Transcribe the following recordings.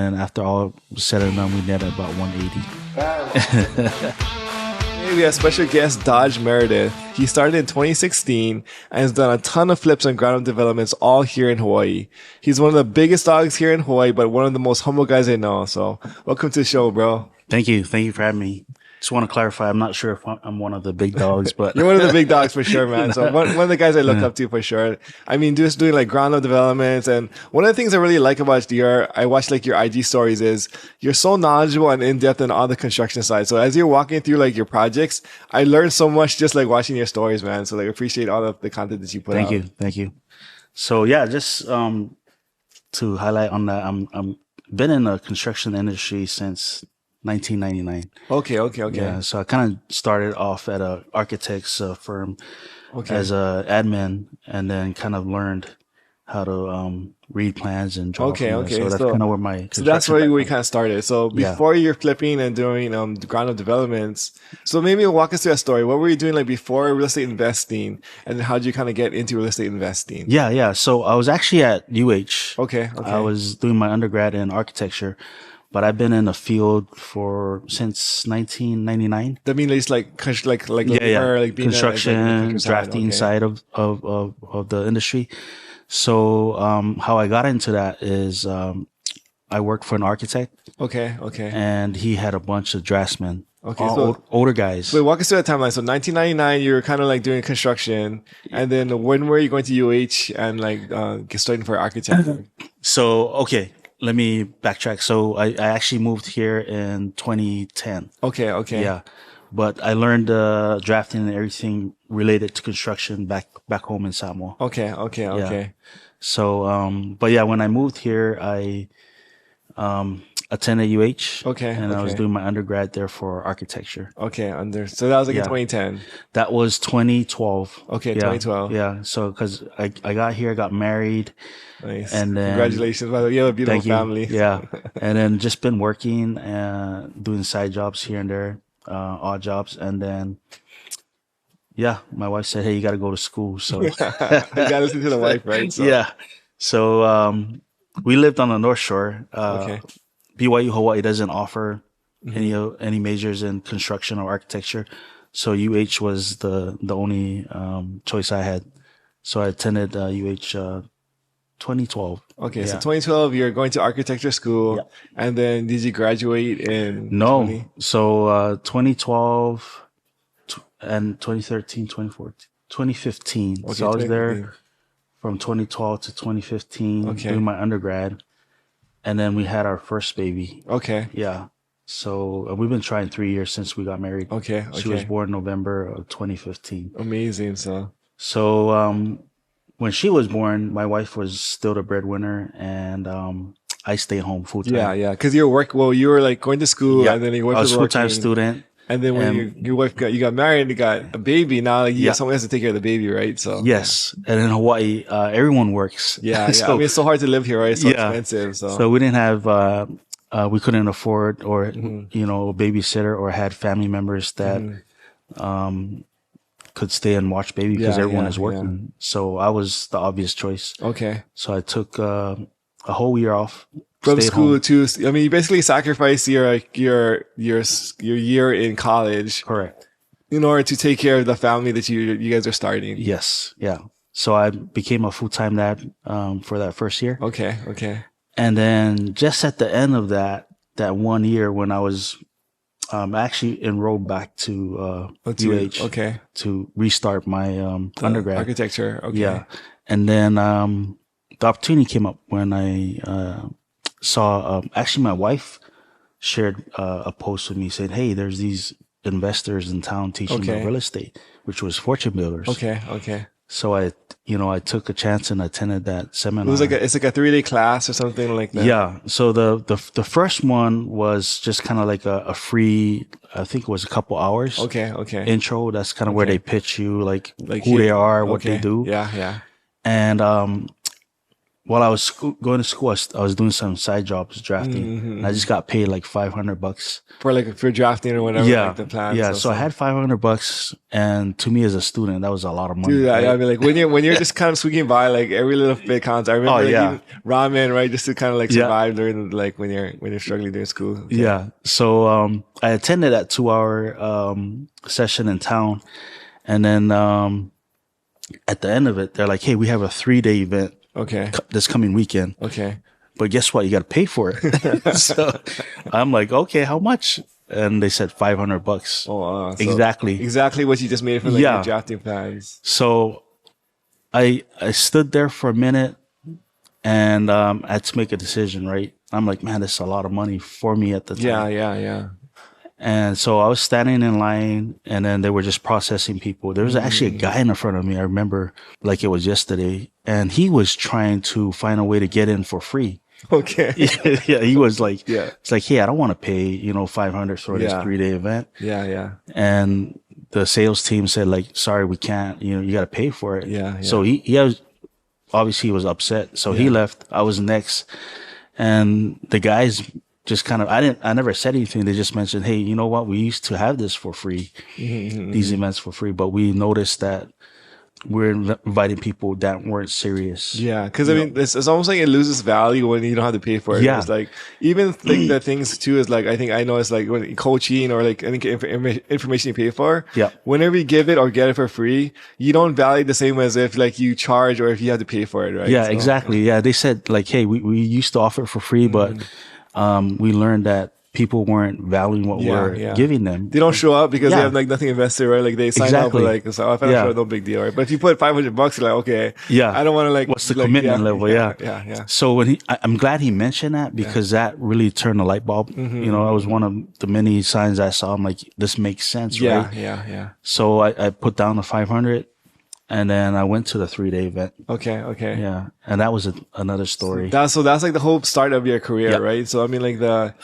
And after all was said and done, we netted about 180. We have special guest Dodge Meredith. He started in 2016 and has done a ton of flips and ground up developments all here in Hawaii. He's one of the biggest dogs here in Hawaii, but one of the most humble guys I know. So welcome to the show, bro. Thank you. Thank you for having me. Just want to clarify, I'm not sure if I'm one of the big dogs, but You're one of the big dogs for sure, man. So one of the guys I look up to for sure. I mean, just doing like ground up developments. And one of the things I really like about I watch like your IG stories is you're so knowledgeable and in depth on all the construction side. So as you're walking through like your projects, I learned so much just like watching your stories, man. So like appreciate all of the content that you put out. Thank you. Thank you. So yeah, just, to highlight on that, I'm been in the construction industry since 1999. Okay. Yeah, so I kind of started off at a architect's firm as a admin, and then kind of learned how to read plans and draw. Okay. So that's kind of where my so that's where we kind of started. So before you're flipping and doing ground up developments, so maybe walk us through that story. What were you doing like before real estate investing, and then how did you kind of get into real estate investing? Yeah. So I was actually at UH. Okay. I was doing my undergrad in architecture. But I've been in the field since 1999. That means it's like being construction, drafting side of the industry. So how I got into that is I worked for an architect. Okay. And he had a bunch of draftsmen. Okay, so older guys. Wait, walk us through that timeline. So 1999, you were kind of like doing construction, and then when were you going to UH and like studying for architecture? So okay. Let me backtrack. So I actually moved here in 2010. Okay. Yeah. But I learned drafting and everything related to construction back home in Samoa. Okay. Yeah. So, but yeah, when I moved here, I attended UH. And I was doing my undergrad there for architecture. So that was like in 2010. That was 2012. Okay, yeah. 2012. Yeah. So, cause I got here, got married. Nice. And then, congratulations, by the way. You have a beautiful family. Yeah. And then just been working and doing side jobs here and there, odd jobs. And then, yeah, my wife said, "Hey, you got to go to school." So you got to listen to the wife, right? So. Yeah. So, we lived on the North Shore. BYU Hawaii doesn't offer any majors in construction or architecture. So UH was the only, choice I had. So I attended, UH, 2012. Okay, so 2012, you're going to architecture school, and then did you graduate in? No, so 2012 and 2013, 2014, 2015. Okay, so I was there from 2012 to 2015 doing my undergrad, and then we had our first baby. Okay. Yeah. So we've been trying 3 years since we got married. Okay. She was born November of 2015. Amazing. So when she was born, my wife was still the breadwinner, and I stayed home full time. Yeah. Because you were like going to school, and then you I was a full-time student. And then when your wife you got married and you got a baby, now like, you got someone else to take care of the baby, right? So yes, and in Hawaii, everyone works. Yeah. So, I mean, it's so hard to live here, right? It's so expensive. So we didn't have, we couldn't afford a babysitter, or had family members that could stay and watch baby because everyone is working. Yeah. So I was the obvious choice. Okay. So I took a whole year off. From school to, I mean, you basically sacrificed your year in college. Correct. In order to take care of the family that you guys are starting. Yes. Yeah. So I became a full-time dad, for that first year. Okay. And then just at the end of that 1 year, when I was, actually enrolled back to, UH. Okay. To restart my, undergrad. Architecture. Okay. Yeah. And then, the opportunity came up when I, saw, actually my wife shared, a post with me saying, "Hey, there's these investors in town teaching about real estate," which was fortune builders. Okay. So I took a chance and attended that seminar. It was it's like a 3-day class or something like that. Yeah. So the first one was just kind of like a free, I think it was a couple hours. Okay. Intro. That's kind of where they pitch you like who they are, what they do. Yeah. And, while I was going to school, I was doing some side jobs drafting, and I just got paid like $500 for drafting or whatever. Yeah, like the plans. yeah. So I had $500, and to me as a student, that was a lot of money. Dude, right? I mean, like when you're just kind of squeaking by, like every little bit counts. I remember even ramen, right, just to kind of like survive during like when you're struggling during school. Okay. Yeah. So I attended that 2-hour session in town, and then at the end of it, they're like, "Hey, we have a 3-day event. Okay. This coming weekend. Okay. But guess what? You got to pay for it." So I'm like, "Okay, how much?" And they said $500. Oh, so exactly what you just made from like your drafting plans. So I stood there for a minute, and I had to make a decision. Right? I'm like, man, this is a lot of money for me at the time. Yeah. And so I was standing in line, and then they were just processing people. There was actually a guy in front of me. I remember like it was yesterday, and he was trying to find a way to get in for free. Okay. Yeah, he was like, it's like, hey, I don't want to pay, $500 for this 3-day event. Yeah. And the sales team said like, sorry, we can't, you got to pay for it. Yeah. So obviously he was upset. So he left. I was next. And the guys just kind of, I never said anything. They just mentioned, hey, you know what? We used to have this for free, these events for free, but we noticed that we're inviting people that weren't serious. Yeah, because I mean, it's almost like it loses value when you don't have to pay for it. Yeah. It's like, even like the things too is like, I know it's like when coaching or like any information you pay for. Yeah. Whenever you give it or get it for free, you don't value it the same as if like you charge or if you have to pay for it, right? Yeah, so, exactly. Yeah, they said like, hey, we used to offer it for free, but we learned that people weren't valuing what we're giving them. They don't show up because they have like nothing invested, right? Like they sign up like, so if I don't show up, no big deal, right? But if you put $500, you're like, okay, I don't want to like. What's the commitment level? Yeah. So when I'm glad he mentioned that because that really turned the light bulb. That was one of the many signs I saw. I'm like, this makes sense, right? Yeah. So I put down the 500. And then I went to the 3-day event. Okay. Yeah. And that was another story. That's like the whole start of your career, right? So I mean, like what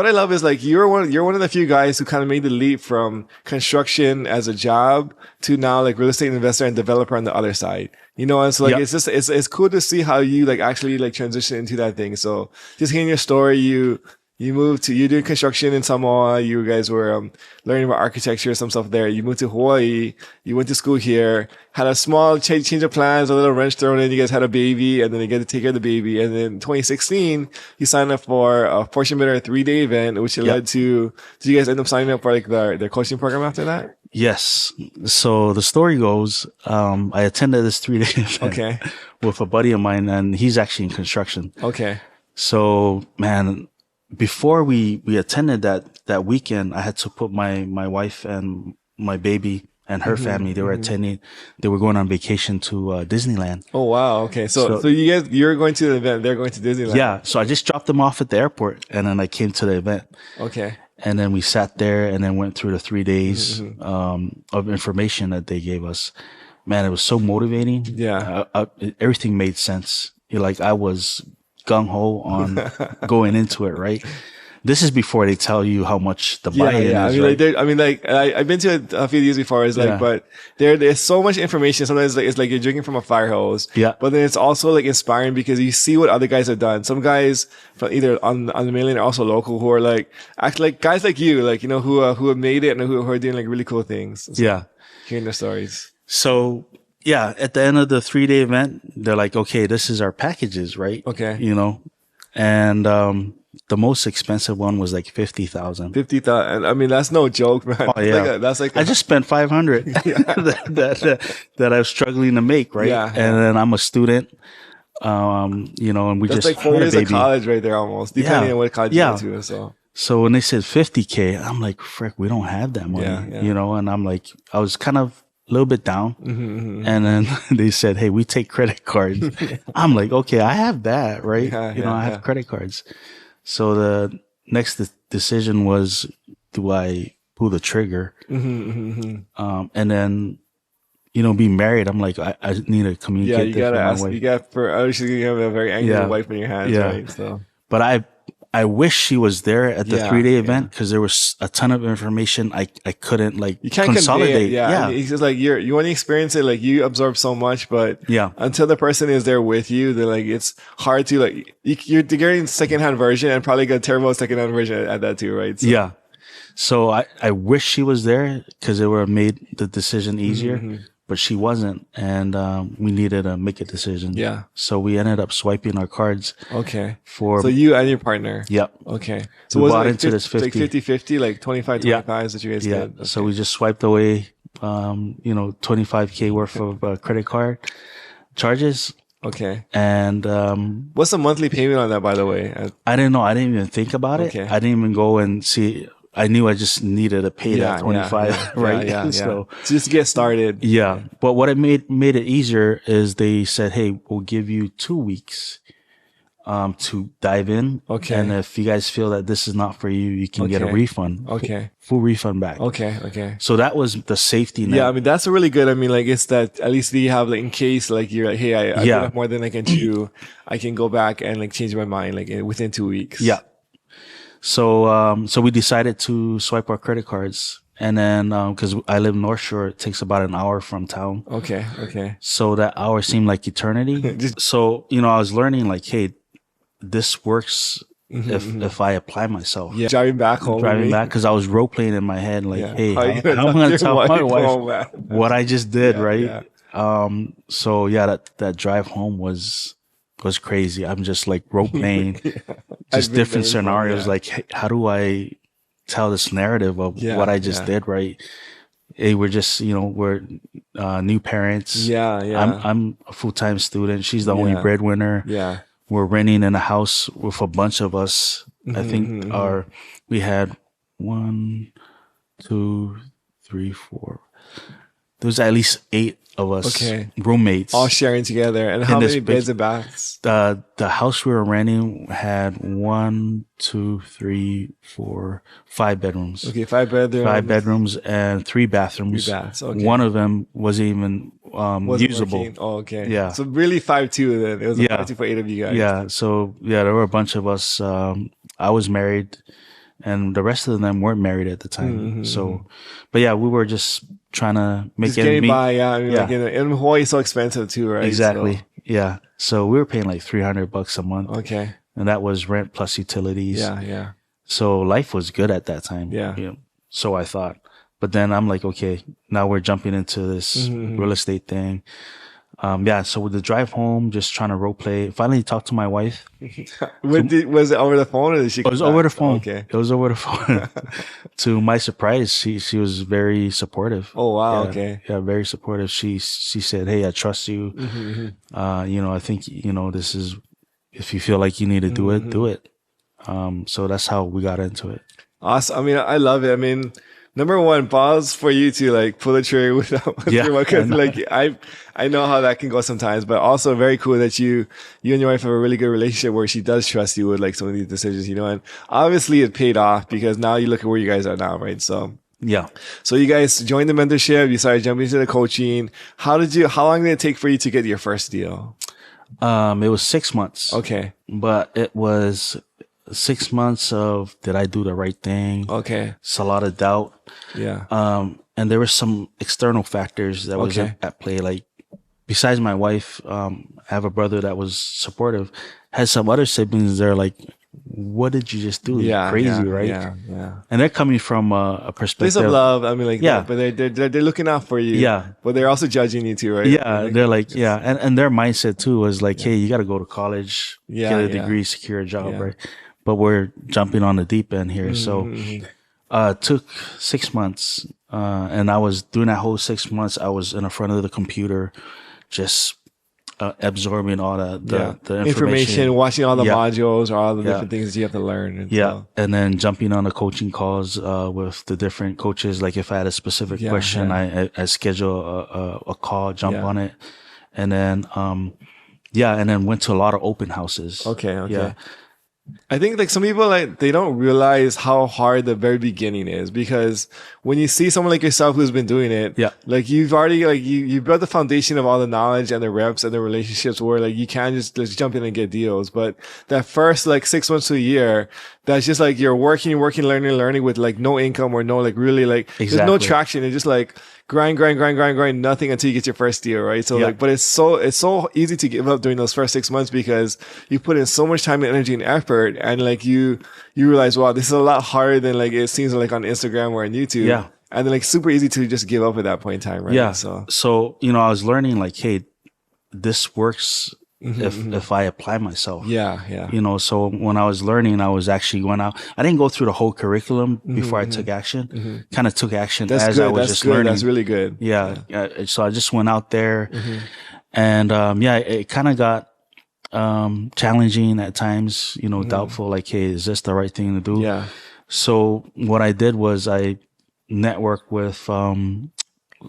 I love is like you're one of the few guys who kind of made the leap from construction as a job to now like real estate investor and developer on the other side. And so like it's just it's cool to see how you like actually like transition into that thing. So just hearing your story, you did construction in Samoa. You guys were learning about architecture, some stuff there. You moved to Hawaii. You went to school here. Had a small change of plans, a little wrench thrown in. You guys had a baby, and then you get to take care of the baby. And then in 2016, you signed up for a Fortune Bidder 3-day event, which led to. Did you guys end up signing up for like their coaching program after that? Yes. So the story goes, I attended this 3-day event with a buddy of mine, and he's actually in construction. Okay. So man. Before we attended that weekend, I had to put my wife and my baby and her family. They were attending. They were going on vacation to Disneyland. Oh wow! Okay, so you're going to the event. They're going to Disneyland. Yeah. So I just dropped them off at the airport, and then I came to the event. Okay. And then we sat there, and then went through the 3 days of information that they gave us. Man, it was so motivating. Yeah. Everything made sense. I was gung-ho on going into it, right? This is before they tell you how much the buy-in is. I've been to it a few years before. It's like, but there's so much information. Sometimes it's like you're drinking from a fire hose. Yeah. But then it's also like inspiring because you see what other guys have done. Some guys from either on the mainland or also local who are like act like guys like you, like who have made it and who are doing like really cool things. So hearing their stories. So. Yeah, at the end of the 3-day event, they're like, okay, this is our packages, right? Okay. And the most expensive one was like $50,000. $50,000. I mean, that's no joke, man. Oh, yeah. I just spent $500 that I was struggling to make, right? Yeah. And then I'm a student, and we that's just like 4 years of college right there almost, depending on what college you go to. So when they said $50K, I'm like, frick, we don't have that money, and I'm like, I was kind of a little bit down. And then they said, hey, we take credit cards. I'm like, okay, I have that, right? I have credit cards. So the next decision was, do I pull the trigger? And then, being married, I'm like, I need to communicate. Yeah, you gotta ask. Obviously you have a very angry wife in your hands, right? So, but I wish she was there at the Yeah, 3-day event because there was a ton of information I couldn't like You can't consolidate. convey it. Yeah. Yeah. And it's just like you want to experience it, like you absorb so much, but Yeah. until the person is there with you, then like it's hard to like you're getting secondhand version and probably got a terrible secondhand version at that too, right? So, Yeah. So I wish she was there because it would have made the decision easier, but she wasn't. And we needed to make a decision. Yeah. So we ended up swiping our cards. Okay. For So you and your partner. Yep. Okay. So We was it bought like into this 50. like 50-50, like 25-25 is that you guys Yeah. did? Okay. So we just swiped away, $25K worth of credit card charges. Okay. And What's the monthly payment on that, by the way? I didn't know. I didn't even think about it. Okay. I didn't even go and see. I knew I just needed to pay that 25, right? Yeah. So just to get started. yeah. But what it made it easier is they said, "Hey, we'll give you 2 weeks to dive in. Okay. And if you guys feel that this is not for you, you can get a refund. Okay. Full refund back. Okay. So that was the safety net. Yeah, I mean that's a really good. I mean, like it's that at least you have like in case like you're like, hey, I Yeah. did have more than I can chew, I can go back and like change my mind like within 2 weeks. Yeah. So we decided to swipe our credit cards, and then because I live North Shore, it takes about an hour from town. Okay. So that hour seemed like eternity. So I was learning like, hey, this works if I apply myself. Yeah, driving back home. Because I was role playing in my head like, hey, how I'm gonna tell my wife home, what I just did, right? Yeah. So yeah, that drive home was crazy. I'm just like role playing, just different scenarios. Like, hey, how do I tell this narrative of what I just did, right? Hey, we're just, we're new parents. Yeah. I'm a full-time student. She's the only breadwinner. Yeah. We're renting in a house with a bunch of us. I think we had 1, 2, 3, 4. There was at least 8 of us roommates. All sharing together. And how many beds and baths? The house we were renting had 1, 2, 3, 4, 5 bedrooms. Okay, 5 bedrooms. 5 bedrooms and 3 bathrooms. 3 baths. Okay. One of them wasn't even usable. Working. Oh, okay. Yeah. So really 5-2 then. It was a 5-2 for 8 of you guys. Yeah. So there were a bunch of us. I was married, and the rest of them weren't married at the time. So, but yeah, we were just trying to make just it getting by. Yeah. I mean, like in Hawaii, it's so expensive too, right? Exactly. So. Yeah. So we were paying like $300 a month. Okay. And that was rent plus utilities. Yeah. So life was good at that time. Yeah. So I thought. But then I'm like, okay, now we're jumping into this real estate thing. So with the drive home, just trying to role play. Finally talked to my wife. Was it over the phone or did she? It was over the phone. Okay. It was over the phone. To my surprise, she was very supportive. Oh wow. Yeah, okay. Yeah, very supportive. She said, "Hey, I trust you. I think this is if you feel like you need to do it, do it." So that's how we got into it. Awesome. I mean, I love it. I mean, number one, balls for you to like pull the trigger without because like I know how that can go sometimes, but also very cool that you and your wife have a really good relationship where she does trust you with like some of these decisions, and obviously it paid off because now you look at where you guys are now, right? So yeah. So you guys joined the mentorship, you started jumping into the coaching. How long did it take for you to get your first deal? It was 6 months. Okay. But it was 6 months of, did I do the right thing? Okay. It's a lot of doubt. Yeah. And there were some external factors that was at play. Like besides my wife, I have a brother that was supportive, had some other siblings there like, what did you just do? Yeah. Crazy, right? Yeah. And they're coming from a perspective. Place of love. I mean, like, but they're looking out for you. Yeah. But they're also judging you too, right? Yeah. They're like, and their mindset too was like, hey, you got to go to college, get a degree, secure a job, right? But we're jumping on the deep end here. So, it took 6 months. And I was doing that whole 6 months. I was in the front of the computer, just absorbing all the information, watching all the modules or all the different things that you have to learn. And then jumping on the coaching calls with the different coaches. Like if I had a specific question, I schedule a call, jump on it, and then and then went to a lot of open houses. Okay. I think like some people like they don't realize how hard the very beginning is, because when you see someone like yourself who's been doing it, Yeah. like you've already like you built the foundation of all the knowledge and the reps and the relationships where like you can just jump in and get deals. But that first like 6 months to a year, that's just like you're working, learning with like no income or no like really like there's no traction. It's just like grind, nothing until you get your first deal, right? So like, but it's so easy to give up during those first 6 months because you put in so much time and energy and effort, and like you realize, wow, this is a lot harder than like it seems like on Instagram or on YouTube. Yeah. And then like super easy to just give up at that point in time, right? Yeah. So you know, I was learning like, hey, this works if I apply myself. Yeah. You know, so when I was learning, I was actually going out. I didn't go through the whole curriculum before I took action. Kind of took action as I was just learning. That's really good. Yeah. So I just went out there, and it kind of got challenging at times. You know, doubtful. Like, hey, is this the right thing to do? Yeah. So what I did was I networked with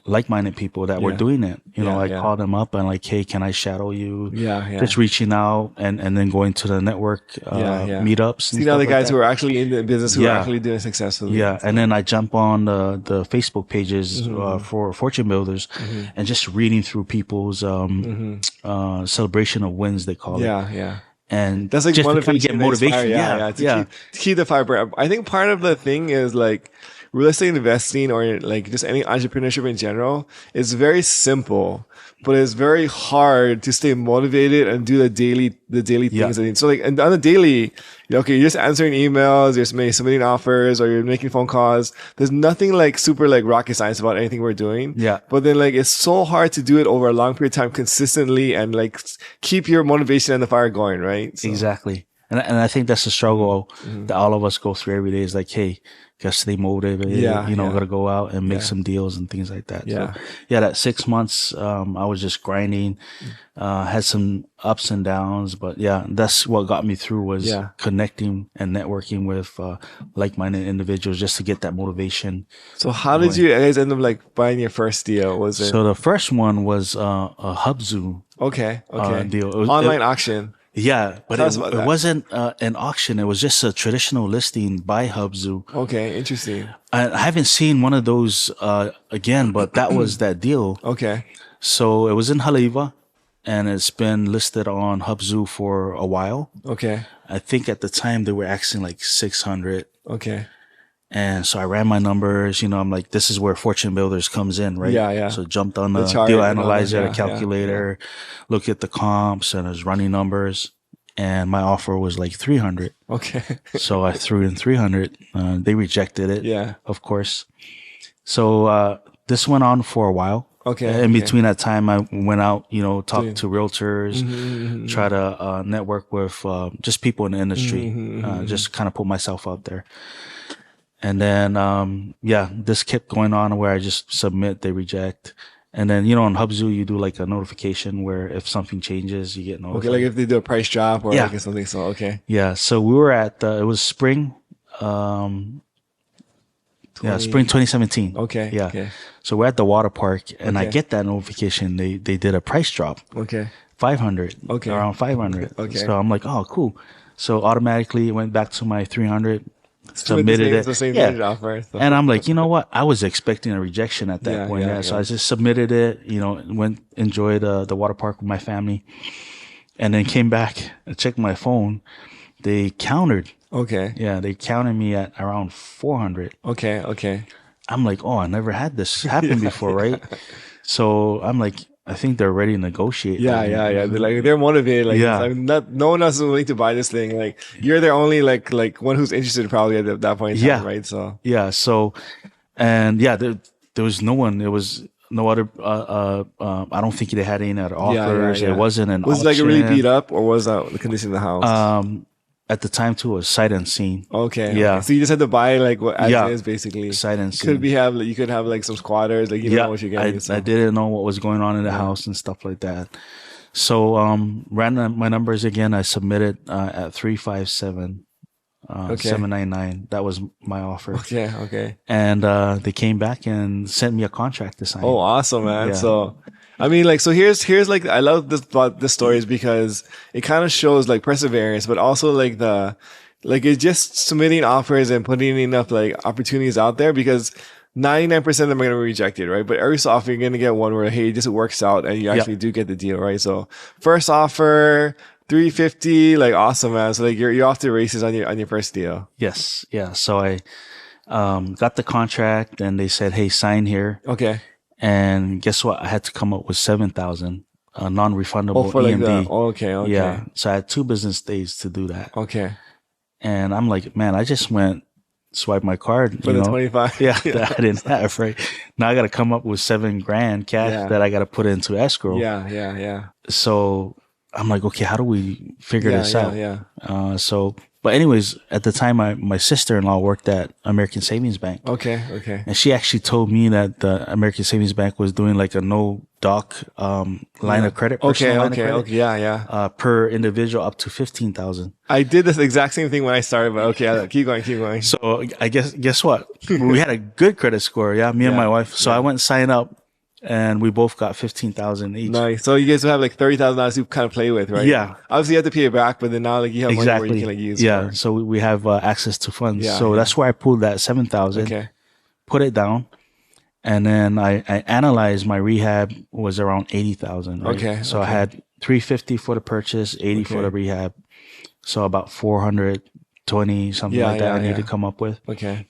like-minded people that were doing it. You know, I called them up and like, hey, can I shadow you? Yeah. Just reaching out and then going to the network meetups. See other guys who are actually in the business who are actually doing it successfully. Yeah, and then I jump on the Facebook pages for fortune builders and just reading through people's celebration of wins, they call it. Yeah. And that's like just one to of kind of get motivation. To keep the fire. I think part of the thing is like real estate investing or like just any entrepreneurship in general is very simple, but it's very hard to stay motivated and do the daily things. So like and on the daily, you're just answering emails, you're submitting offers, or you're making phone calls. There's nothing like super like rocket science about anything we're doing. Yeah. But then like it's so hard to do it over a long period of time consistently and like keep your motivation and the fire going, right? So. Exactly. And I think that's the struggle that all of us go through every day is like, hey, gotta stay motivated, gotta go out and make some deals and things like that. Yeah. So, that 6 months, I was just grinding, had some ups and downs, but that's what got me through was connecting and networking with, like-minded individuals just to get that motivation. So how did you guys end up like buying your first deal? Was it? So the first one was, a Hubzu. Okay. Deal. It was, online auction. Yeah, but it wasn't an auction. It was just a traditional listing by Hubzu. Okay, interesting. I haven't seen one of those again, but that was that deal. Okay. So it was in Haleiwa, and it's been listed on Hubzu for a while. Okay. I think at the time they were asking like 600. Okay. And so I ran my numbers, I'm like, this is where Fortune Builders comes in, right? Yeah. So jumped on the chart deal analyzer, the calculator, look at the comps and his running numbers. And my offer was like 300. Okay. So I threw in 300. They rejected it. Yeah. Of course. So, this went on for a while. Okay. In between that time, I went out, talked to realtors, try to, network with, just people in the industry, just kind of put myself out there. And then, this kept going on where I just submit, they reject. And then, on Hubzu, you do like a notification where if something changes, you get notified. Okay, like if they do a price drop or like something. So, okay. Yeah. So we were at, it was spring, spring 2017. Okay. Yeah. Okay. So we're at the water park and I get that notification. They did a price drop. Okay. 500. Okay. Around 500. Okay. So I'm like, oh, cool. So automatically it went back to my 300. Submitted it. The same offer, so. And I'm like, you know what? I was expecting a rejection at that point. So I just submitted it, went, enjoyed the water park with my family, and then came back and checked my phone. They countered. Okay. Yeah. They counted me at around 400. Okay. I'm like, oh, I never had this happen before. Right. So I'm like, I think they're ready to negotiate. Yeah. They're motivated. No one else is willing to buy this thing. Like you're the only like one who's interested probably at that point in time, right? So So, and there was no one. There was no other. I don't think they had any other offers. It wasn't an. Was it like really beat up, or was that the condition of the house? At the time too, it was sight unseen. Okay. Yeah. So you just had to buy like what as it is basically. Sight unseen. You could have like some squatters, like you don't know what you're getting. I didn't know what was going on in the house and stuff like that. So ran my numbers again. I submitted at 357. 799. That was my offer. Okay. And they came back and sent me a contract to sign. Oh, awesome, man. Yeah. So I mean, like, so here's like, I love this about this stories because it kind of shows like perseverance, but also like it's just submitting offers and putting enough like opportunities out there, because 99% of them are going to be rejected, right? But every so often you're going to get one where, hey, it just works out and you actually do get the deal, right? So first offer, 350, like awesome, man. So like you're off to the races on your first deal. Yes. Yeah. So I got the contract and they said, hey, sign here. Okay. And guess what? I had to come up with 7,000, non-refundable For like EMD. okay. Yeah. So I had 2 business days to do that. Okay. And I'm like, man, I just went swipe my card. For the 25. Yeah, that I didn't have, right? Now I got to come up with $7,000 cash that I got to put into escrow. Yeah. So I'm like, okay, how do we figure this out? Yeah. But anyways, at the time, my sister-in-law worked at American Savings Bank. Okay. And she actually told me that the American Savings Bank was doing like a no doc line of credit. Okay. Yeah. Per individual up to 15,000. I did this exact same thing when I started, but okay, keep going. So I guess what? We had a good credit score. Yeah, me and my wife. So I went and signed up. And we both got 15,000 each. Nice. So you guys have like $30,000 to kind of play with, right? Yeah. Obviously you have to pay it back, but then now like you have money where you can like use. Yeah. So we have access to funds. So that's where I pulled that 7,000. Okay. Put it down, and then I analyzed my rehab was around 80,000. Right? Okay. So I had 350 for the purchase, 80 for the rehab. So about 420 something like that. I need to come up with. Okay.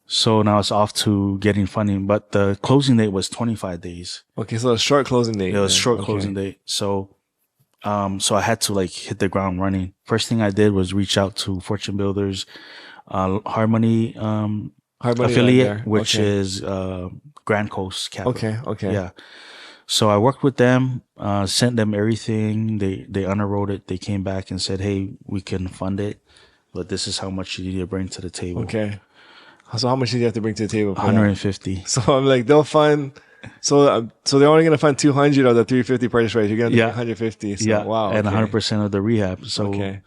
So now it's off to getting funding, but the closing date was 25 days. Okay, so a short closing date. It was short closing date. So I had to like hit the ground running. First thing I did was reach out to Fortune Builders, Harmony affiliate, which is Grand Coast Capital. Okay. Yeah. So I worked with them, sent them everything. They underwrote it. They came back and said, hey, we can fund it, but this is how much you need to bring to the table. Okay. So how much did you have to bring to the table? 150. So I'm like, they'll fund. So they're only going to fund 200 of the 350 purchase price. You're going to do 150. So, wow. And 100% of the rehab. So,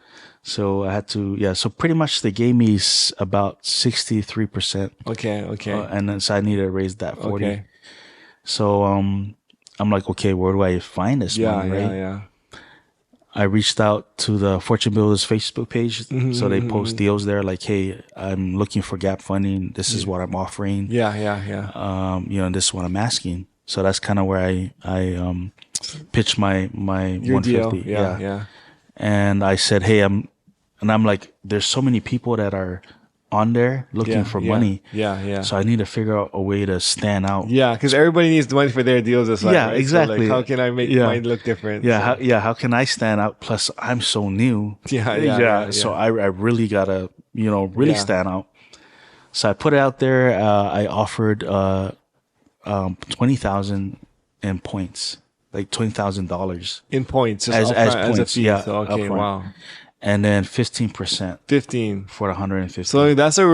so I had to, so pretty much they gave me about 63%. Okay. And then so I needed to raise that 40. Okay. So, I'm like, okay, where do I find this money, right? Yeah. I reached out to the Fortune Builders Facebook page. So they post deals there like, hey, I'm looking for gap funding. This is what I'm offering. Yeah. This is what I'm asking. So that's kind of where I pitched my Your 150. Deal. Yeah. And I said, hey, I'm like, there's so many people that are on there looking for money. Yeah. So I need to figure out a way to stand out. Yeah, because everybody needs the money for their deals as well. Yeah, right? exactly. So like, how can I make mine look different? Yeah, how can I stand out? Plus, I'm so new. Yeah. So I really gotta, stand out. So I put it out there. I offered 20,000 in points, like $20,000 in points, as points. As a fee. Yeah. So, okay. Upfront. Wow. And then 15%. 15 for 150. So that's if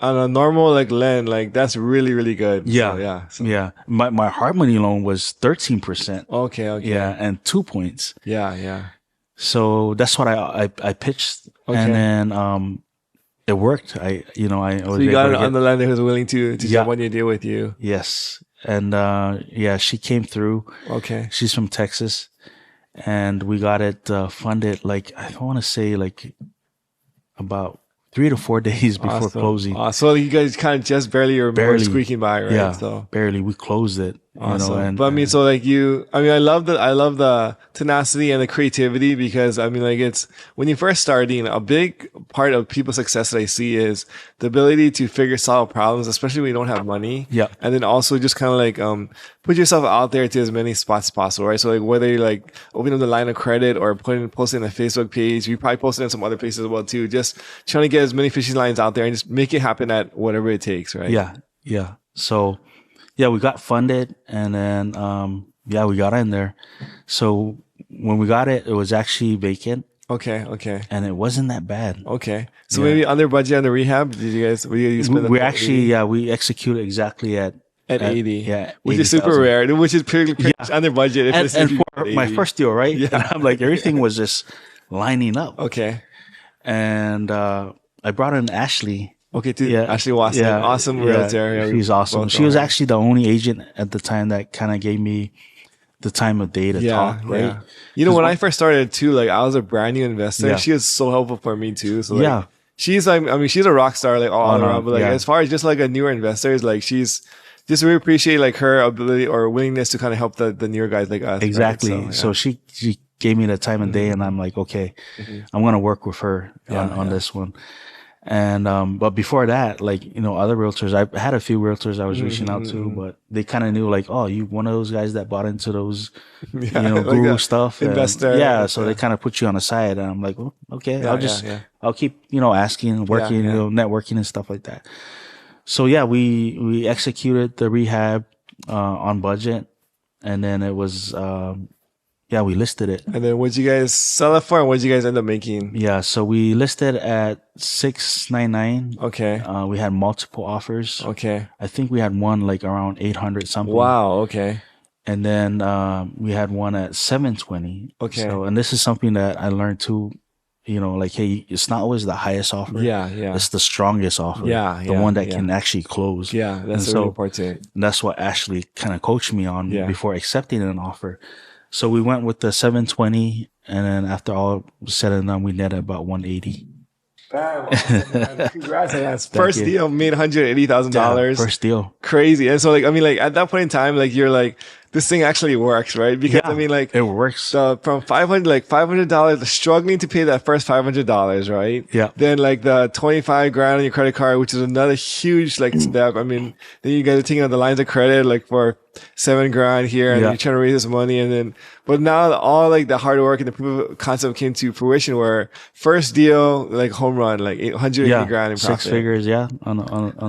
on a normal like lend, like that's really, really good. Yeah. So, yeah. My hard money loan was 13%. Okay. Yeah. And 2 points. Yeah. So that's what I pitched. Okay. And then, it worked. I was so you got on the lender who's willing to jump on your deal with you. Yes. And, she came through. Okay. She's from Texas. And we got it funded, like, I want to say, like, about 3 to 4 days before closing. So you guys kind of just barely squeaking by, right? Yeah, so barely. We closed it. Awesome. But I love the tenacity and the creativity, because it's when you first starting, a big part of people's success that I see is the ability to solve problems, especially when you don't have money. Yeah. And then also just kind of like, put yourself out there to as many spots as possible, right? So like whether you like open up the line of credit or posting on the Facebook page, we probably posted in some other places as well too, just trying to get as many fishing lines out there and just make it happen at whatever it takes, right? Yeah. So, we got funded, and then, we got in there. So when we got it, it was actually vacant. Okay. And it wasn't that bad. Okay. So maybe under budget on the rehab, did you guys, we actually, we executed exactly at 80. Yeah. Which is super rare, which is pretty under budget. And for my first deal, right? Yeah. And I'm like, everything was just lining up. Okay. And, I brought in Ashley. Okay, to Yeah. Ashley Watson, Yeah. awesome Yeah. realtor. Yeah, She's awesome. both She was know her. actually the only agent at the time that kind of gave me the time of day to talk, right? You know, 'Cause when I first started too, like I was a brand new investor. Yeah. She was so helpful for me too. So like, Yeah. she's like, I mean, she's a rock star, like all Oh, no, around. But like, yeah. as far as just like a newer investor, is like she's just really appreciate like her ability or willingness to kind of help the newer guys like us. Exactly. Right? So she gave me the time of day, and I'm like, okay, I'm gonna work with her on this one. And but before that, like, you know, other realtors, I had a few realtors I was reaching out to, but they kind of knew like, oh, you one of those guys that bought into those, you know, like guru a stuff, and investor. so they kind of put you on the side, and I'm like, well, okay, I'll keep, you know, asking, working, you know, networking and stuff like that. So yeah, we executed the rehab on budget, and then it was we listed it. And then what'd you guys sell it for? And what'd you guys end up making? Yeah, so we listed at 699. Okay. We had multiple offers. Okay. I think we had one like around 800 something. Wow. Okay. And then we had one at 720. Okay. So, and this is something that I learned too. You know, like, hey, it's not always the highest offer. Yeah. It's the strongest offer. The one that can actually close. Yeah, that's really important. And that's what Ashley kind of coached me on before accepting an offer. So we went with the 720, and then after all was said and done, we netted about 180. Bam. Man. Congrats on that. First deal made $180,000. First deal. Crazy. And so like, I mean, like at that point in time, like you're like, this thing actually works, right? Because I mean, like it works. From $500, struggling to pay that first $500, right? Yeah. Then like the 25 grand on your credit card, which is another huge like step. I mean, then you guys are taking out the lines of credit like for 7 grand here, and you're trying to raise this money, and then but now all like the hard work and the proof of concept came to fruition. Where first deal like home run, like 880 grand in profit. 6 figures, on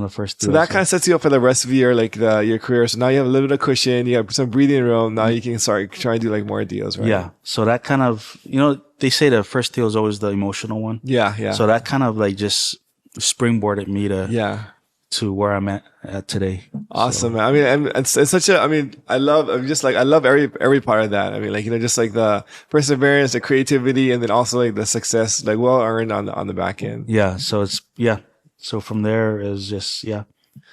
the first deal. So that kind of sets you up for the rest of your like your career. So now you have a little bit of cushion, you have some breathing room. Now you can start trying to do like more deals, right? Yeah. So that kind of, you know, they say the first deal is always the emotional one. Yeah. So that kind of like just springboarded me to where I'm at today. Awesome, man. I mean, it's such a, I mean, I love every part of that. I mean, like, you know, just like the perseverance, the creativity, and then also like the success, like well earned on the back end. Yeah. So so from there is just,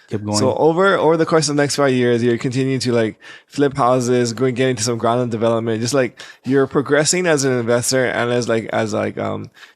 keep going. So over the course of the next 5 years, you're continuing to like flip houses, get into some ground up development. Just like you're progressing as an investor and as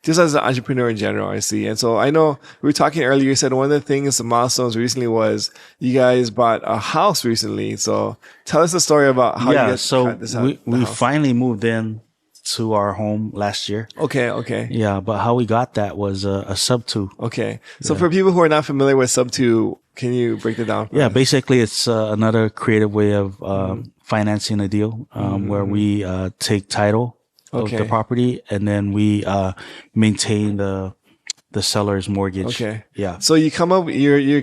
just as an entrepreneur in general, I see. And so I know we were talking earlier. You said one of the things, the milestones recently was you guys bought a house recently. So tell us the story about how you guys so we finally moved in to our home last year. Okay. Yeah, but how we got that was a sub-2. Okay. So for people who are not familiar with sub-2, can you break it down? Yeah, basically it's another creative way of financing a deal where we take title of the property, and then we maintain the seller's mortgage. Okay. Yeah. So you come up, you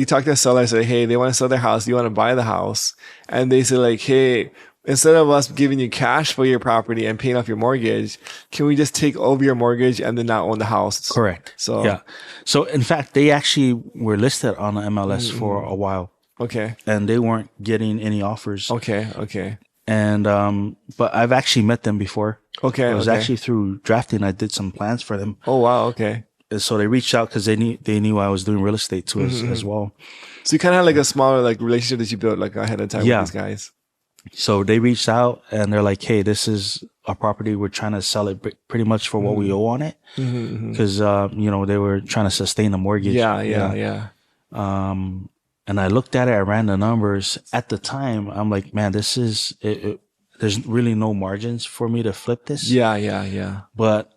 talk to the seller, say, hey, they want to sell their house, you want to buy the house, and they say like, hey, instead of us giving you cash for your property and paying off your mortgage, can we just take over your mortgage and then not own the house? Correct. So in fact, they actually were listed on the MLS for a while. Okay. And they weren't getting any offers. Okay. And but I've actually met them before. Okay. It was actually through drafting. I did some plans for them. Oh wow. Okay. And so they reached out because they knew I was doing real estate too as well. So you kind of had like a smaller like relationship that you built like ahead of time with these guys. So they reached out and they're like, hey, this is a property. We're trying to sell it pretty much for what we owe on it. Because, you know, they were trying to sustain the mortgage. Yeah. And I looked at it, I ran the numbers. At the time, I'm like, man, this is, there's really no margins for me to flip this. Yeah. But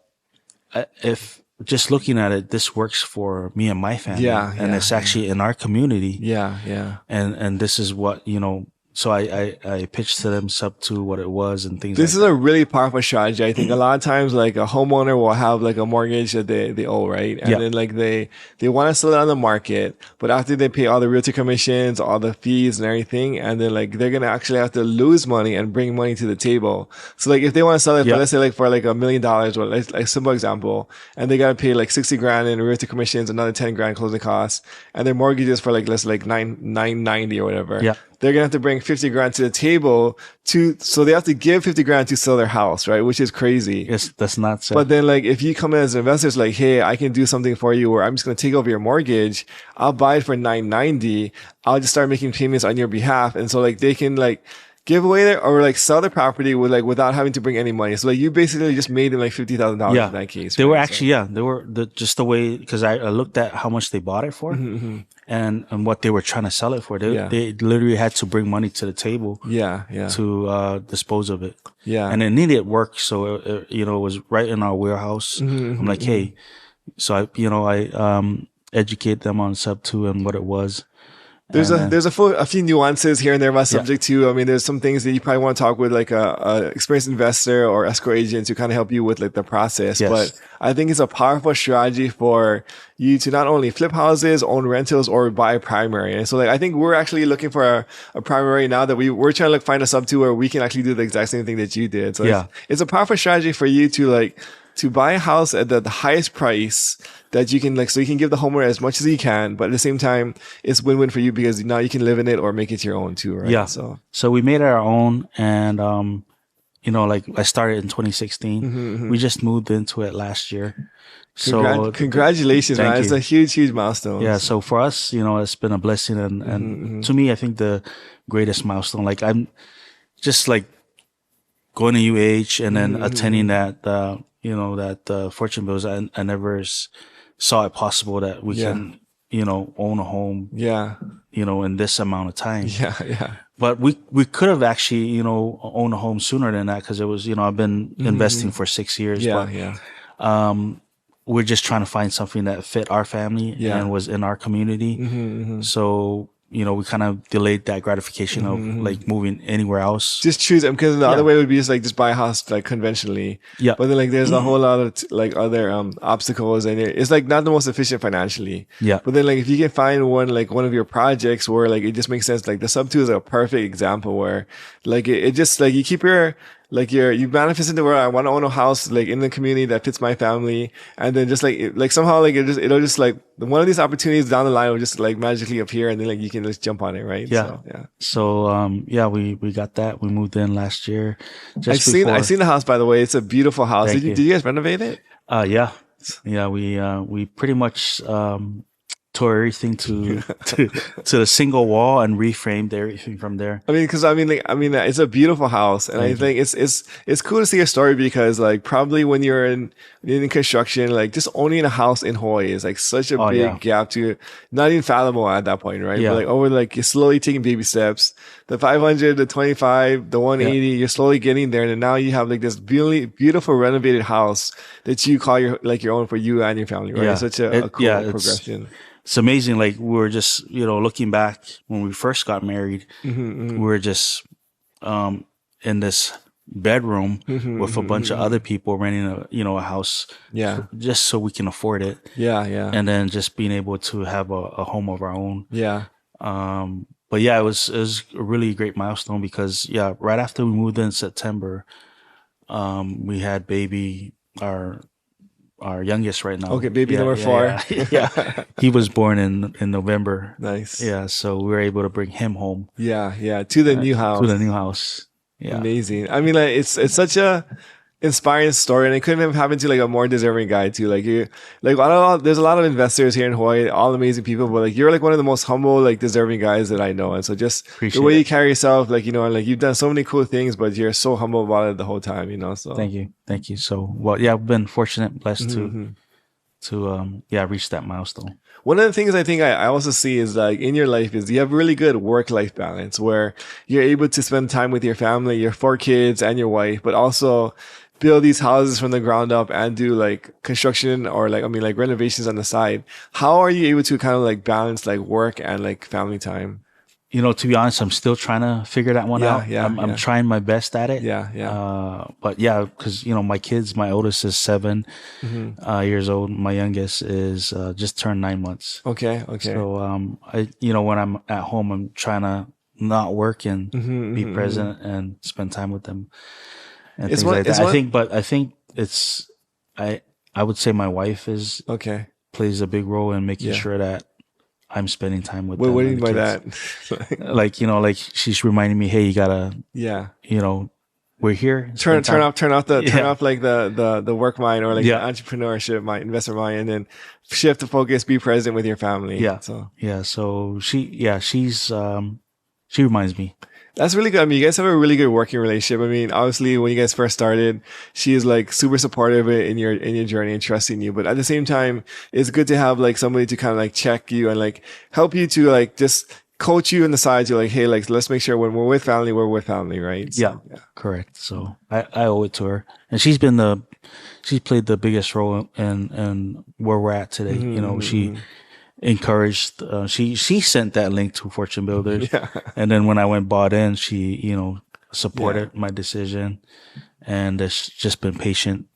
if just looking at it, this works for me and my family. And it's actually in our community. Yeah. And this is what, you know, so I pitched to them sub-2 what it was and things. This is a really powerful strategy. I think a lot of times like a homeowner will have like a mortgage that they owe, right? And then like they want to sell it on the market, but after they pay all the realty commissions, all the fees and everything, and then like they're going to actually have to lose money and bring money to the table. So like if they want to sell it for, let's say like for like $1 million, or like simple example, and they got to pay like 60 grand in realty commissions, another 10 grand closing costs, and their mortgage is for like, let's like 990 or whatever. they're gonna have to bring 50 grand to the table so they have to give 50 grand to sell their house, right? Which is crazy. Yes, that's not so. But then like if you come in as an investor, it's like, hey, I can do something for you, or I'm just gonna take over your mortgage. I'll buy it for 990. I'll just start making payments on your behalf, and so like they can like give away their or like sell the property with like without having to bring any money. So like you basically just made them like $50,000 in that case. They were actually they were just the way, because I looked at how much they bought it for and what they were trying to sell it for. They literally had to bring money to the table to dispose of it. And it needed work, so it was right in our warehouse. I'm like, hey, so I educate them on sub 2 and what it was. There's a few nuances here and there about subject to. I mean, there's some things that you probably want to talk with like a experienced investor or escrow agent to kind of help you with like the process. Yes. But I think it's a powerful strategy for you to not only flip houses, own rentals, or buy a primary. And so like, I think we're actually looking for a primary now that we're trying to like find a sub 2 where we can actually do the exact same thing that you did. So it's a powerful strategy for you to buy a house at the highest price that you can like, so you can give the homeowner as much as you can, but at the same time, it's win-win for you because now you can live in it or make it your own too, right? Yeah. So we made it our own, and like I started in 2016. We just moved into it last year. So congratulations, man! It's a huge milestone. Yeah. So for us, it's been a blessing, and to me, I think the greatest milestone. Like I'm just like going to UH and then attending that. That Fortune Bills. I never saw it possible that we can, own a home, in this amount of time. But we could have actually, owned a home sooner than that, because it was, I've been investing for 6 years. We're just trying to find something that fit our family and was in our community. So, we kind of delayed that gratification of like moving anywhere else. Just choose them, because the other way would be just like just buy a house like conventionally. But then like there's a whole lot of like other obstacles, and it's like not the most efficient financially. But then like if you can find one of your projects where like it just makes sense, like the sub 2 is a perfect example where like it just like you keep you manifest in the world. I want to own a house like in the community that fits my family, and then just like somehow like it'll just like one of these opportunities down the line will just like magically appear, and then like you can just jump on it, right? So we got that. We moved in last year. I've seen the house, by the way. It's a beautiful house. Did you guys renovate it? We pretty much tore everything to the single wall and reframed everything from there. I mean, it's a beautiful house, and I think it's cool to see a story, because like probably when you're in construction, like just owning a house in Hawaii is like such a big gap to not even fathomable at that point, right? But like over like you're slowly taking baby steps, the 500, the 25, the 180, you're slowly getting there, and now you have like this beautiful renovated house that you call your own for you and your family, right? Such a cool progression. It's amazing. Like we were just, looking back when we first got married, we were just in this bedroom with a bunch of other people renting a house, just so we can afford it. And then just being able to have a home of our own. But it was a really great milestone, because right after we moved in September, we had baby, our youngest right now. Okay, baby number 4. He was born in November. Nice. So we were able to bring him home. To the new house. To the new house. Amazing. I mean, like it's such a inspiring story, and it couldn't have happened to like a more deserving guy too. Like there's a lot of investors here in Hawaii, all amazing people, but like you're like one of the most humble, like deserving guys that I know. And so just the way you carry yourself, like, and like you've done so many cool things, but you're so humble about it the whole time, so. Thank you. So, I've been fortunate, blessed to reach that milestone. One of the things I think I also see is like in your life is you have really good work-life balance, where you're able to spend time with your family, your 4 kids and your wife, but also build these houses from the ground up and do like construction or like renovations on the side. How are you able to kind of like balance like work and like family time? To be honest, I'm still trying to figure that one out. I'm trying my best at it. But because my kids, my oldest is 7 years old. My youngest is just turned 9 months. Okay. So when I'm at home, I'm trying to not work and be present and spend time with them and things like that. I think it's I would say my wife plays a big role in making sure that I'm spending time with What them do you and mean by the that? kids. Like, like she's reminding me, hey, you gotta, Yeah. We're here. Turn Yeah. off like the work mind or like the Yeah. entrepreneurship mind, investment mind, and then shift the focus, be present with your family. Yeah. So Yeah. So she reminds me. that's really good. I mean, you guys have a really good working relationship. I mean, obviously, when you guys first started, she is like super supportive in your journey and trusting you. But at the same time, it's good to have like somebody to kind of like check you and like help you to like just coach you on the side to like, hey, like let's make sure when we're with family, right? So, Yeah. Correct. So I owe it to her, and she's played the biggest role in where we're at today. She encouraged, she sent that link to Fortune Builders. Yeah. And then when I went bought in, she, supported my decision, and has just been patient,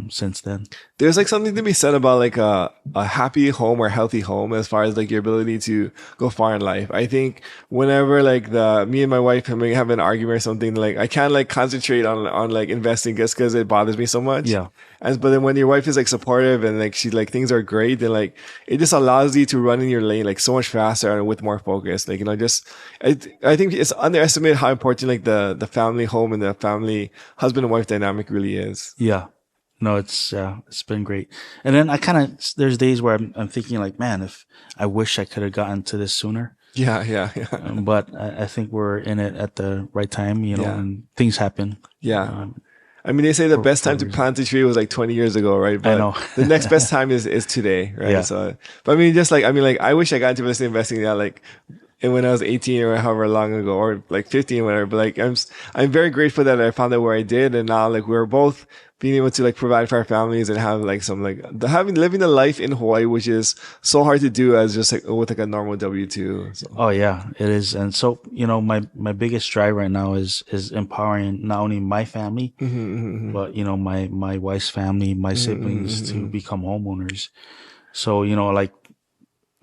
since then. There's like something to be said about like a happy home or healthy home as far as like your ability to go far in life. I think whenever like me and my wife have an argument or something, like I can't like concentrate on like investing just because it bothers me so much. Yeah. But then when your wife is like supportive and like she's like things are great, then like it just allows you to run in your lane like so much faster and with more focus. Like, just I think it's underestimated how important like the family home and the family husband and wife dynamic really is. Yeah. No, it's been great. And then there's days where I'm thinking like, man, if I wish I could have gotten to this sooner. Yeah. But I think we're in it at the right time, and things happen. Yeah. I mean, they say the best time to plant a tree was like 20 years ago, right? But I know. The next best time is today, right? Yeah. So, but I mean, just like, I wish I got into real estate investing like when I was 18 or however long ago, or like 15, whatever. But like, I'm very grateful that I found out where I did. And now like we're both being able to like provide for our families and have like some like living the life in Hawaii, which is so hard to do as just like with like a normal W-2. So. Oh yeah, it is. And so, my biggest drive right now is empowering not only my family, but, my wife's family, my siblings to become homeowners. So, like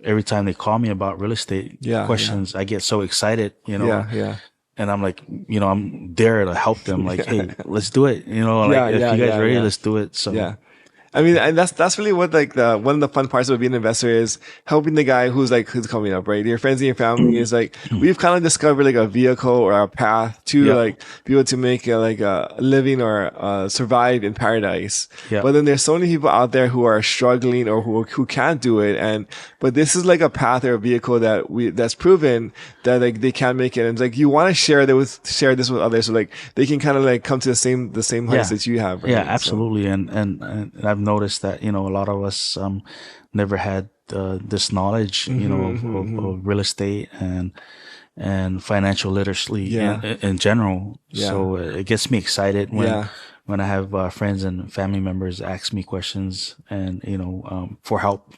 every time they call me about real estate questions, I get so excited, Yeah. And I'm like, I'm there to help them. Like, hey, let's do it. If you guys ready, let's do it. So yeah. I mean, and that's really what like one of the fun parts of being an investor is helping the guy who's coming up, right? Your friends and your family is like, we've kind of discovered like a vehicle or a path to like be able to make a living or survive in paradise. Yeah. But then there's so many people out there who are struggling or who can't do it. But this is like a path or a vehicle that's proven that like they can make it. And it's like, you want to share this with others so like they can kind of like come to the same heights that you have. Right? Yeah, absolutely. So. And I've noticed that, a lot of us, never had, this knowledge, of real estate and financial literacy in general. Yeah. So it gets me excited when I have, friends and family members ask me questions and, for help.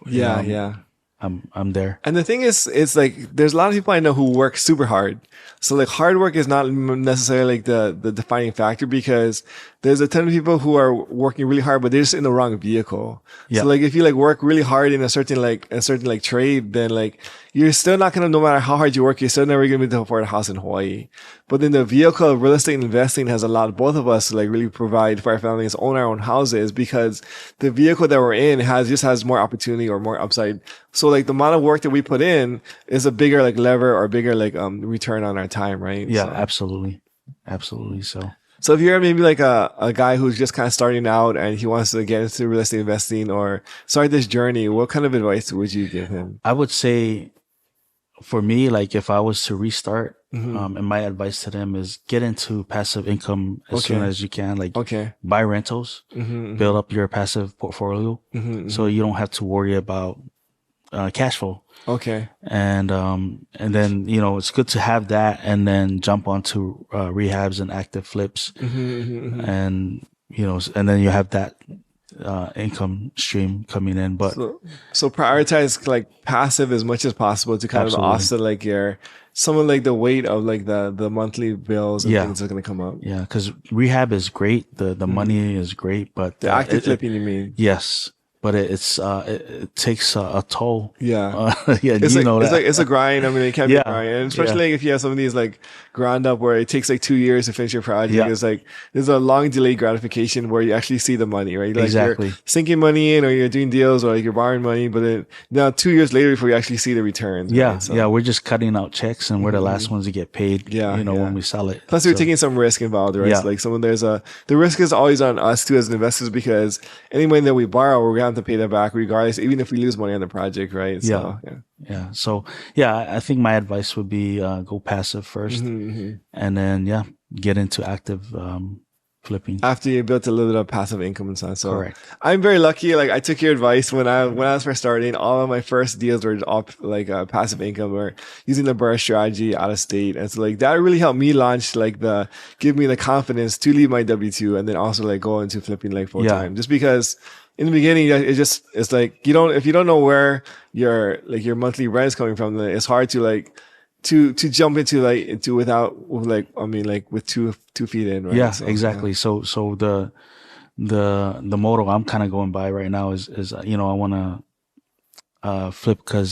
I'm there. And the thing is, it's like, there's a lot of people I know who work super hard. So like hard work is not necessarily like the defining factor, because there's a ton of people who are working really hard, but they're just in the wrong vehicle. Yeah. So like if you like work really hard in a certain trade, then like you're still not gonna, no matter how hard you work, you're still never gonna be able to afford a house in Hawaii. But then the vehicle of real estate investing has allowed both of us to like really provide for our families, own our own houses, because the vehicle that we're in has more opportunity or more upside. So like the amount of work that we put in is a bigger like lever or bigger like return on our time, right? Yeah, so. Absolutely. So if you're maybe like a guy who's just kind of starting out and he wants to get into real estate investing or start this journey, what kind of advice would you give him? I would say, for me, like if I was to restart, and my advice to them is get into passive income as soon as you can. Like buy rentals, build up your passive portfolio, so you don't have to worry about cash flow. Okay. And then, it's good to have that and then jump onto rehabs and active flips. And, and then you have that income stream coming in. But so prioritize like passive as much as possible to kind of offset like some of like the weight of like the monthly bills and things that are going to come up. Yeah. Because rehab is great. The money is great, but the active flipping, you mean? Yes. but it takes a toll. Yeah. Yeah, It's you like know it's that. like it's a grind. I mean, it can be a Yeah. grind, and especially like if you have some of these like ground up where it takes like 2 years to finish your project. Yeah. It's like there's a long delayed gratification where you actually see the money, right? Like Exactly. you're sinking money in, or you're doing deals, or like you're borrowing money, but then now 2 years later before you actually see the returns. Yeah, right? So, yeah, we're just cutting out checks, and we're the last ones to get paid. Yeah, yeah. when we sell it. Plus, we're taking some risk involved, right? Yeah. So, like the risk is always on us too as investors, because any money that we borrow, we're gonna have to pay that back regardless, even if we lose money on the project, right? So, Yeah. So yeah, I think my advice would be go passive first, and then get into active flipping. After you built a little bit of passive income and stuff. So Correct. I'm very lucky. Like I took your advice when I was first starting. All of my first deals were all like passive income or using the burst strategy out of state. And so like that really helped me launch give me the confidence to leave my W-2 and then also like go into flipping like full time. Just because in the beginning, it's like if you don't know where your monthly rent is coming from, then it's hard to to jump into with 2 feet in, right? Yeah, So, exactly. So the motto I'm kind of going by right now is I want to flip because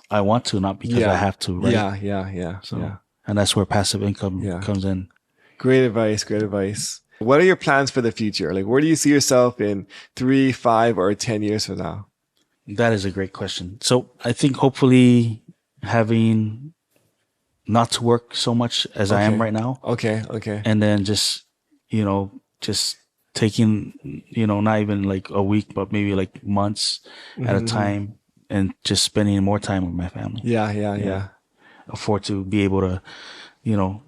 I want to, not because I have to, right? Yeah. So and that's where passive income comes in. Great advice. What are your plans for the future? Like, where do you see yourself in 3, 5, or 10 years from now? That is a great question. So I think hopefully having not to work so much as I am right now. Okay. And then just taking, not even like a week, but maybe like months at a time and just spending more time with my family. Yeah. Afford to be able to,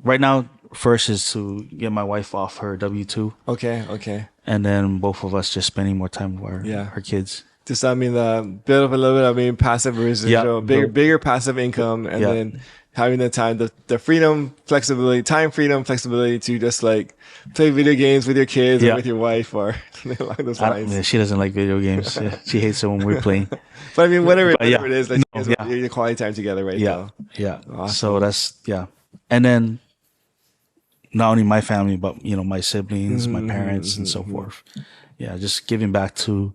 right now, first is to get my wife off her W-2. Okay. And then both of us just spending more time with our kids. Just, build up a little bit, passive residual, bigger passive income, and then having the time, the freedom, flexibility, time freedom, flexibility to just like play video games with your kids or with your wife or along those lines. She doesn't like video games. She hates it when we're playing. But I mean, whatever it is, like your quality time together, right? Yeah. Awesome. So that's, And then not only my family, but, my siblings, my parents and so forth. Yeah. Just giving back to,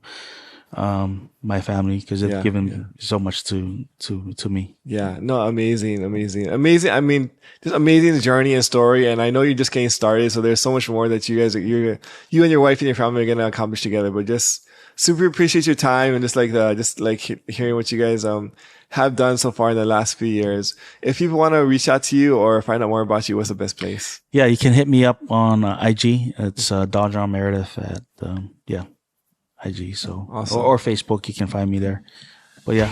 my family because they've given so much to me. Yeah, no, amazing. I mean, just amazing journey and story. And I know you're just getting started, so there's so much more that you and your wife and your family are gonna accomplish together. But just super appreciate your time and just hearing what you guys have done so far in the last few years. If people want to reach out to you or find out more about you, what's the best place? Yeah, you can hit me up on IG. It's Dogeron Meredith at IG. So awesome. or Facebook, you can find me there. But yeah,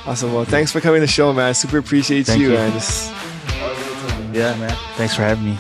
awesome. Well, thanks for coming to the show, man. Super appreciate you. And yeah, man. Thanks for having me.